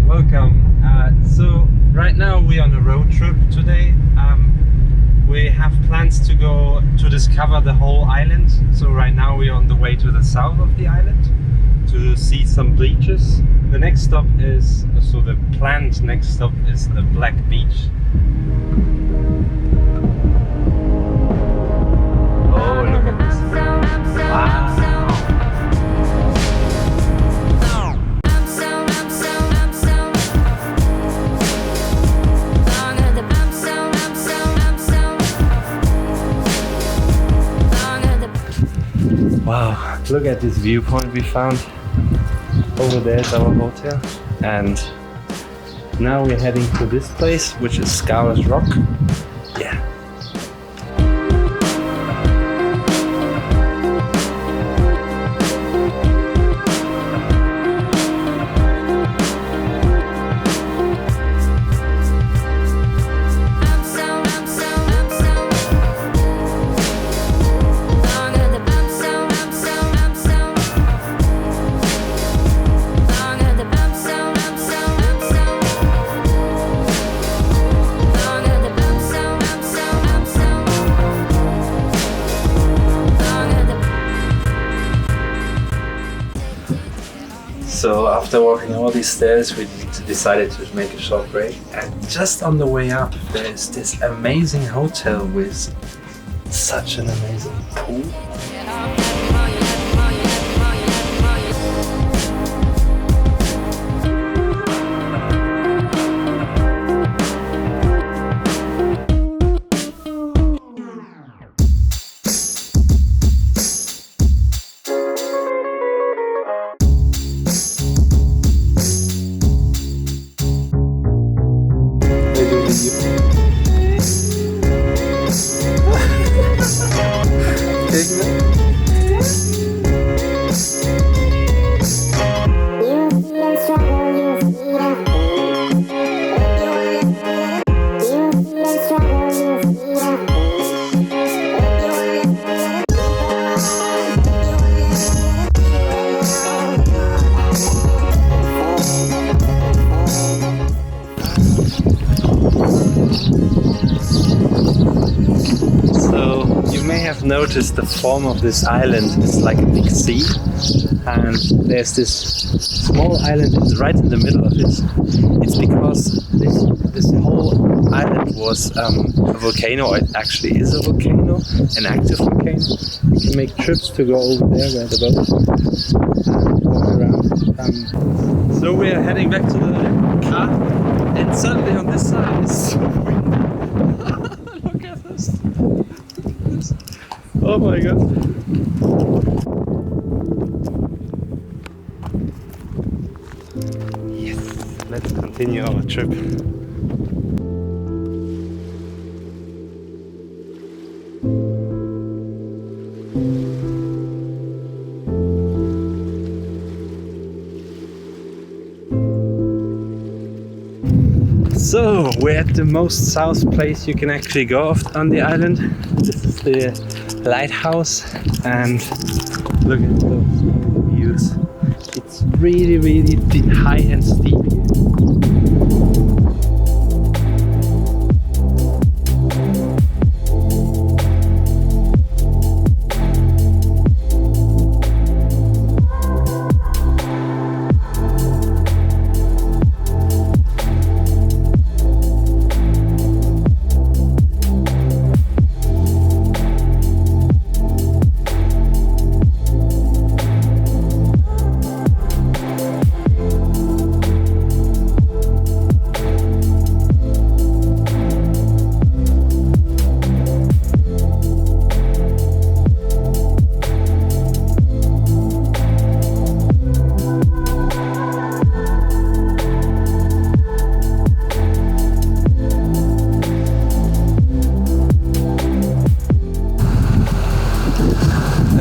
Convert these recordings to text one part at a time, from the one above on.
Welcome. So right now we're on a road trip today. We have plans to go to discover the whole island. So right now we're on the way to the south of the island to see some beaches. The next stop is, so the planned next stop is the Black Beach. Oh, look at this. Wow. Wow, look at this viewpoint we found. Over there is our hotel, and now we're heading to this place, which is Skaros Rock. Yeah. So after walking all these stairs, we decided to make a short break. And just on the way up, there's this amazing hotel with such an amazing pool. Notice the form of this island is like a big C, and there's this small island right in the middle of it. It's because this whole island was a volcano, or it actually is a volcano, an active volcano. You can make trips to go over there where the boat and walk around. So we are heading back to the car, and suddenly on this side is so windy. Look at this. Oh my god. Yes, let's continue our trip. So we're at the most south place you can actually go on the island. This is the lighthouse, and look at those views. It's really high and steep.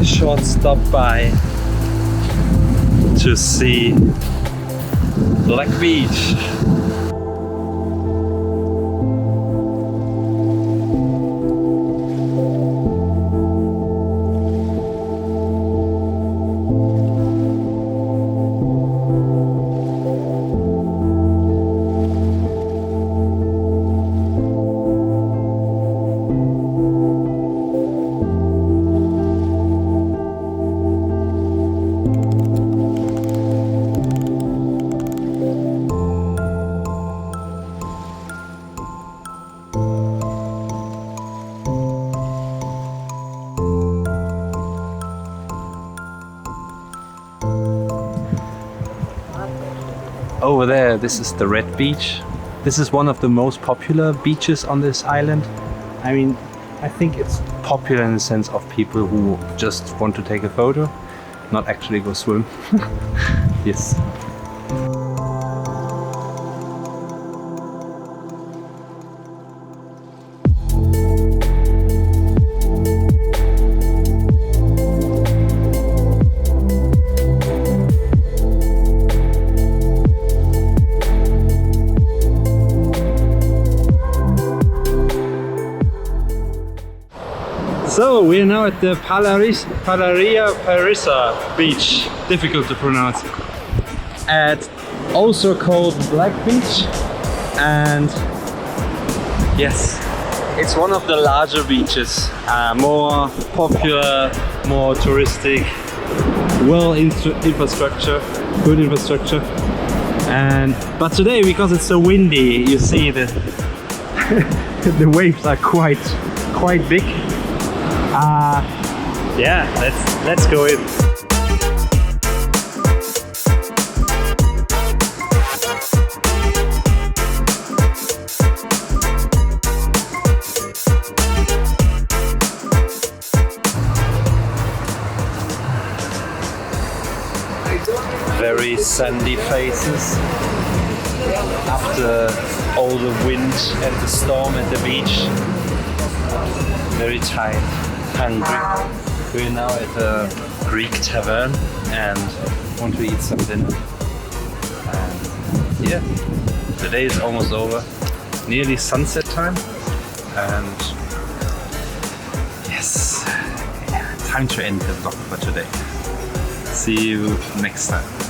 Short stop by to see Black Beach. over there, this is the Red Beach. This is one of the most popular beaches on this island. I mean, I think it's popular in the sense of people who just want to take a photo, not actually go swim. Yes. So we're now at the Palaria Parisa beach, difficult to pronounce, at also called Black Beach, and yes, it's one of the larger beaches, more popular, more touristic, infrastructure, good infrastructure, but today, because it's so windy, you see that the waves are quite big. Yeah, let's go in. Very sandy faces after all the wind and the storm at the beach. Very tired. Hungry. We're now at a Greek tavern and want to eat some dinner. And yeah, the day is almost over. Nearly sunset time. And yes, time to end the vlog for today. See you next time.